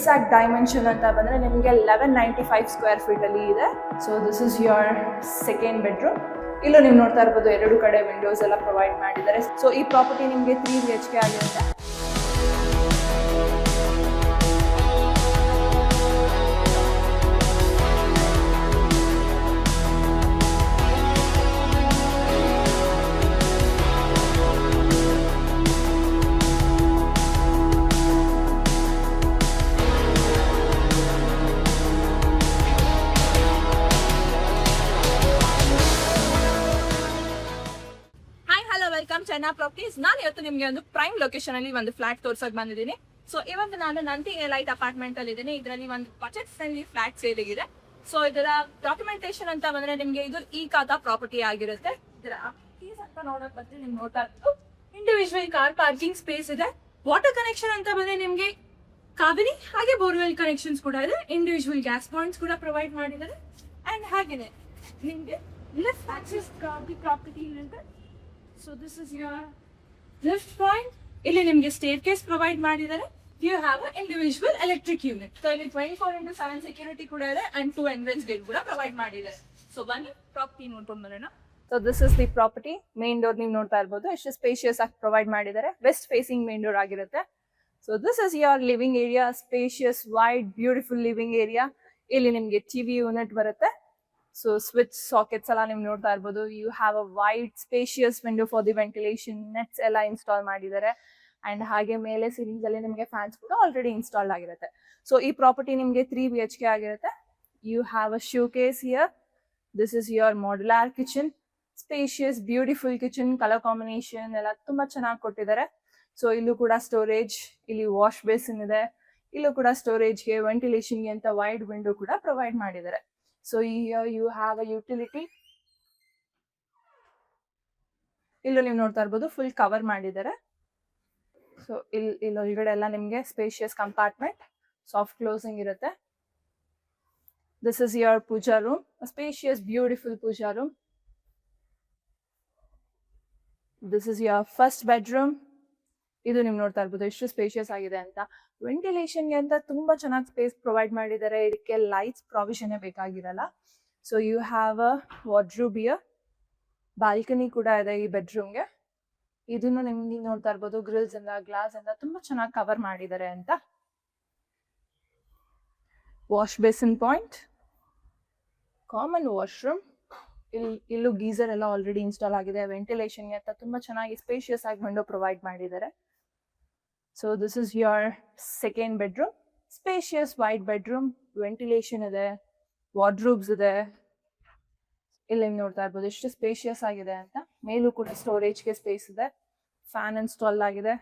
Exact dimension ಅಂತ ಬಂದರೆ ನಿಮಗೆ 1195 ಸ್ಕ್ವೇರ್ ಫೀಟಲ್ಲಿ ಇದೆ. So this is your second bedroom. ಇಲ್ಲೂ ನೀವು ನೋಡ್ತಾ ಇರ್ಬೋದು 2 ಕಡೆ ವಿಂಡೋಸ್ ಎಲ್ಲ ಪ್ರೊವೈಡ್ ಮಾಡಿದ್ದಾರೆ. ಸೊ ಈ ಪ್ರಾಪರ್ಟಿ ನಿಮಗೆ 3 BHK ಆಗಿರುತ್ತೆ. ಚೆನ್ನಾ ಪ್ರಾಪರ್ಟೀಸ್. ನಾನು ಇವತ್ತು ನಿಮಗೆ ಒಂದು ಪ್ರೈಮ್ ಲೊಕೇಶನ್ ಅಲ್ಲಿ ಒಂದು ಫ್ಲಾಟ್ ತೋರ್ಸಕ್ ಬಂದಿದ್ದೀನಿ. ಸೊ ಇವತ್ತು ನಾನು ನಂದಿ ಲೈಟ್ ಅಪಾರ್ಟ್ಮೆಂಟ್ ಅಲ್ಲಿ ಇದ್ದೀನಿ. ಇದರಲ್ಲಿ ಒಂದು ಬಜೆಟ್ ಫ್ರೆಂಡ್ಲಿ ಫ್ಲಾಟ್ ಸೇಲ್ ಇದೆ. ಸೊ ಇದರ ಡಾಕ್ಯುಮೆಂಟೇಶನ್ ಅಂತ ಬಂದ್ರೆ ನಿಮಗೆ ಇದು ಈ ಖಾತಾ ಪ್ರಾಪರ್ಟಿ ಆಗಿರುತ್ತೆ. ಇದರ ಫೀಸ್ ಅಂತ ನೋಡಕ್ ಬಂದ್ರೆ ನಿಮ್ಗೆ ನೋಡ್ತಾ ಇರ್ಬೋದು ಇಂಡಿವಿಜುವಲ್ ಕಾರ್ ಪಾರ್ಕಿಂಗ್ ಸ್ಪೇಸ್ ಇದೆ. ವಾಟರ್ ಕನೆಕ್ಷನ್ ಅಂತ ಬಂದ್ರೆ ನಿಮ್ಗೆ ಕಾವೇರಿ ಹಾಗೆ ಬೋರ್ವೆಲ್ ಕನೆಕ್ಷನ್ಸ್ ಕೂಡ ಇದೆ. ಇಂಡಿವಿಜುವಲ್ ಗ್ಯಾಸ್ ಪಾಯಿಂಟ್ಸ್ ಕೂಡ ಪ್ರೊವೈಡ್ ಮಾಡಿದ್ದಾರೆ. ಅಂಡ್ ಹಾಗೇನೆ ನಿಮ್ಗೆ ಲಿಫ್ಟ್ ಆಕ್ಸೆಸ್ ಪ್ರಾಪರ್ಟಿ ಇರುತ್ತೆ. So this is your lift point. ಇಲ್ಲಿ ನಿಮಗೆ ಸ್ಟೇರ್ಕೇಸ್ ಪ್ರೊವೈಡ್ ಮಾಡಿದ್ದಾರೆ. You have an individual electric unit. So ಇಲ್ಲಿ 24/7 ಸೆಕ್ಯೂರಿಟಿ ಕೂಡ ಇದೆ and 2 entrance gate ಕೂಡ ಪ್ರೊವೈಡ್ ಮಾಡಿದ್ದಾರೆ. So ಬನ್ನಿ ಪ್ರಾಪರ್ಟಿ ನೋಡ್ಕೊಂಡು ಬರೋಣ. So this is the property. Main door ನೀವು ನೋಡ್ತಾ ಇರ್ಬೋದು ಎಷ್ಟು ಸ್ಪೇಷಿಯಸ್ ಆಗಿ ಪ್ರೊವೈಡ್ ಮಾಡಿದ್ದಾರೆ. ವೆಸ್ಟ್ ಫೇಸಿಂಗ್ ಮೇನ್ ಡೋರ್ ಆಗಿರುತ್ತೆ. So this is your living area. Spacious, wide, beautiful living area. ಇಲ್ಲಿ ನಿಮಗೆ TV ಯೂನಿಟ್ ಬರುತ್ತೆ. ಸೊ ಸ್ವಿಚ್ ಸಾಕೆಟ್ಸ್ ಎಲ್ಲ ನೀವು ನೋಡ್ತಾ ಇರ್ಬೋದು. You have a wide spacious window for the ventilation. Nets ಎಲ್ಲ ಇನ್ಸ್ಟಾಲ್ ಮಾಡಿದ್ದಾರೆ. ಅಂಡ್ ಹಾಗೆ ಮೇಲೆ ಸೀಲಿಂಗ್ಸ್ ಅಲ್ಲಿ ನಿಮಗೆ ಫ್ಯಾನ್ಸ್ ಕೂಡ ಆಲ್ರೆಡಿ ಇನ್ಸ್ಟಾಲ್ ಆಗಿರುತ್ತೆ. ಸೊ ಈ ಪ್ರಾಪರ್ಟಿ ನಿಮಗೆ 3 BHK ಆಗಿರುತ್ತೆ. You have a showcase here. This is your modular kitchen. Spacious beautiful kitchen. Colour combination ಎಲ್ಲ ತುಂಬಾ ಚೆನ್ನಾಗಿ ಕೊಟ್ಟಿದ್ದಾರೆ. ಸೊ ಇಲ್ಲೂ ಕೂಡ ಸ್ಟೋರೇಜ್, ಇಲ್ಲಿ ವಾಶ್ ಬೇಸಿನ್ ಇದೆ. ಇಲ್ಲೂ ಕೂಡ ಸ್ಟೋರೇಜ್ಗೆ ವೆಂಟಿಲೇಷನ್ಗೆ ಅಂತ ವೈಡ್ ವಿಂಡೋ ಕೂಡ ಪ್ರೊವೈಡ್ ಮಾಡಿದ್ದಾರೆ. So here you have a utility. ಇಲ್ಲೂ ನೀವು ನೋಡ್ತಾ ಇರ್ಬೋದು ಫುಲ್ ಕವರ್ ಮಾಡಿದ್ದಾರೆ. ಸೊ ಇಲ್ಲಿ ಒಳಗಡೆ ಎಲ್ಲ ನಿಮಗೆ ಸ್ಪೇಷಿಯಸ್ ಕಂಪಾರ್ಟ್ಮೆಂಟ್, ಸಾಫ್ಟ್ ಕ್ಲೋಸಿಂಗ್ ಇರುತ್ತೆ. This is your pooja room. Spacious beautiful pooja room. This is your first bedroom. ಇದು ನೀವು ನೋಡ್ತಾ ಇರ್ಬೋದು ಎಷ್ಟು ಸ್ಪೇಷಿಯಸ್ ಆಗಿದೆ ಅಂತ. ವೆಂಟಿಲೇಷನ್ಗೆ ಅಂತ ತುಂಬಾ ಚೆನ್ನಾಗಿ ಸ್ಪೇಸ್ ಪ್ರೊವೈಡ್ ಮಾಡಿದ್ದಾರೆ. ಇದಕ್ಕೆ ಲೈಟ್ಸ್ ಪ್ರಾವಿಷನ್ ಬೇಕಾಗಿರಲ್ಲ. So you have a wardrobe here. Balcony ಕೂಡ ಇದೆ ಈ ಬೆಡ್ರೂಮ್ಗೆ. ಇದನ್ನು ನಿಮ್ಗೆ ನೋಡ್ತಾ ಇರ್ಬೋದು ಗ್ರಿಲ್ಸ್ ಇಂದ ಗ್ಲಾಸ್ ಇಂದ ತುಂಬಾ ಚೆನ್ನಾಗಿ ಕವರ್ ಮಾಡಿದ್ದಾರೆ ಅಂತ. Wash basin point, common washroom. ಇಲ್ಲೂ ಗೀಸರ್ ಎಲ್ಲ ಆಲ್ರೆಡಿ ಇನ್ಸ್ಟಾಲ್ ಆಗಿದೆ. ವೆಂಟಿಲೇಷನ್ಗೆ ಅಂತ ತುಂಬಾ ಚೆನ್ನಾಗಿ ಸ್ಪೇಷಿಯಸ್ ಆಗಿ ವಿಂಡೋ ಪ್ರೊವೈಡ್ ಮಾಡಿದ್ದಾರೆ. So this is your second bedroom. Spacious wide bedroom. Ventilation ಇದೆ, ವಾರ್ಡ್ರೋಬ್ಸ್ ಇದೆ. ಇಲ್ಲಿ ನೋಡ್ತಾ ಇರ್ಬೋದು ಎಷ್ಟು ಸ್ಪೇಷಿಯಸ್ ಆಗಿದೆ ಅಂತ. ಮೇಲೂ ಕೂಡ ಸ್ಟೋರೇಜ್ಗೆ ಸ್ಪೇಸ್ ಇದೆ. ಫ್ಯಾನ್ ಇನ್ಸ್ಟಾಲ್ ಆಗಿದೆ.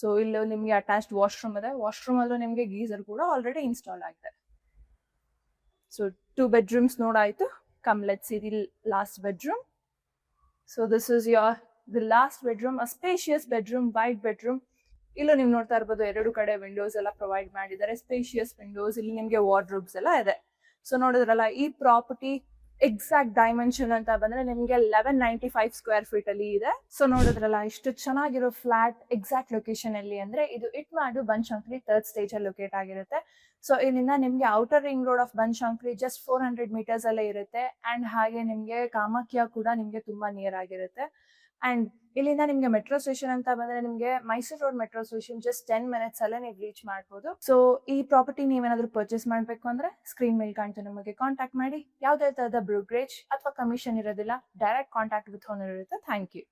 ಸೊ ಇಲ್ಲಿ ನಿಮಗೆ ಅಟ್ಯಾಚ್ಡ್ ವಾಶ್ರೂಮ್ ಇದೆ. ವಾಶ್ರೂಮ್ ಅಲ್ಲೂ ನಿಮಗೆ ಗೀಸರ್ ಕೂಡ ಆಲ್ರೆಡಿ ಇನ್ಸ್ಟಾಲ್ ಆಗಿದೆ. So 2 bedrooms ನೋಡಾಯ್ತು. Come let's see the last bedroom. So this is the last bedroom. A spacious bedroom, wide bedroom. ಇಲ್ಲೂ ನೀವು ನೋಡ್ತಾ ಇರ್ಬೋದು 2 ಕಡೆ ವಿಂಡೋಸ್ ಎಲ್ಲ ಪ್ರೊವೈಡ್ ಮಾಡಿದ್ದಾರೆ. Spacious Windows. ಇಲ್ಲಿ ನಿಮಗೆ ವಾರ್ಡ್ರೋಬ್ಸ್ ಎಲ್ಲ ಇದೆ. ಸೊ ನೋಡಿದ್ರಲ್ಲ ಈ ಪ್ರಾಪರ್ಟಿ ಎಕ್ಸಾಕ್ಟ್ ಡೈಮೆನ್ಷನ್ ಅಂತ ಬಂದ್ರೆ ನಿಮಗೆ 1195 ಸ್ಕ್ವೇರ್ ಫೀಟ್ ಅಲ್ಲಿ ಇದೆ. ಸೊ ನೋಡಿದ್ರಲ್ಲ ಇಷ್ಟು ಚೆನ್ನಾಗಿರೋ ಫ್ಲಾಟ್ ಎಕ್ಸಾಕ್ಟ್ ಲೊಕೇಶನ್ ಅಲ್ಲಿ ಅಂದ್ರೆ ಇದು ಇಟ್ಮಾಡು ಬನಶಂಕರಿ 3rd ಸ್ಟೇಜ್ ಅಲ್ಲಿ ಲೊಕೇಟ್ ಆಗಿರುತ್ತೆ. ಸೊ ಇಲ್ಲಿಂದ ನಿಮ್ಗೆ outer ring road of Banashankari just 400 meters ಅಲ್ಲೇ ಇರುತ್ತೆ. ಅಂಡ್ ಹಾಗೆ ನಿಮ್ಗೆ ಕಾಮಾಖ್ಯ ಕೂಡ ನಿಮ್ಗೆ ತುಂಬಾ ನಿಯರ್ ಆಗಿರುತ್ತೆ. ಅಂಡ್ ಇಲ್ಲಿಂದ ನಿಮ್ಗೆ ಮೆಟ್ರೋ ಸ್ಟೇಷನ್ ಅಂತ ಬಂದ್ರೆ ನಿಮ್ಗೆ Mysuru road metro station just 10 minutes ಅಲ್ಲೇ ನೀವು ರೀಚ್ ಮಾಡ್ಬೋದು. ಸೊ ಈ ಪ್ರಾಪರ್ಟಿ ನೀವೇನಾದ್ರೂ ಪರ್ಚೇಸ್ ಮಾಡ್ಬೇಕು ಅಂದ್ರೆ ಸ್ಕ್ರೀನ್ ಮೇಲೆ ಕಾಣ್ತಾ ನಮಗೆ ಕಾಂಟ್ಯಾಕ್ಟ್ ಮಾಡಿ. ಯಾವುದೇ ತರಹದ ಬ್ರೋಕರೇಜ್ ಅಥವಾ ಕಮಿಷನ್ ಇರೋದಿಲ್ಲ. ಡೈರೆಕ್ಟ್ ಕಾಂಟ್ಯಾಕ್ಟ್ ವಿತ್ ಓನರ್ ಇರುತ್ತೆ. Thank you.